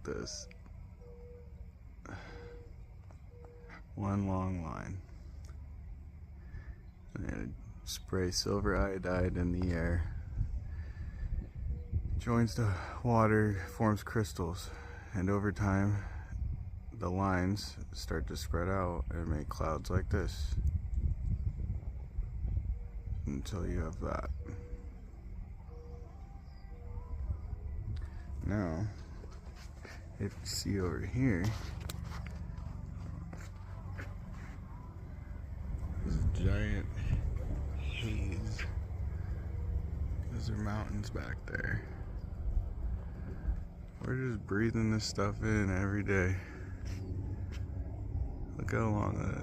at this. One long line. And spray silver iodide in the air. Joins the water, forms crystals, and over time the lines start to spread out and make clouds like this until you have that. Now, if you see over here, this giant haze. Those are mountains back there. We're just breathing this stuff in every day. Look how long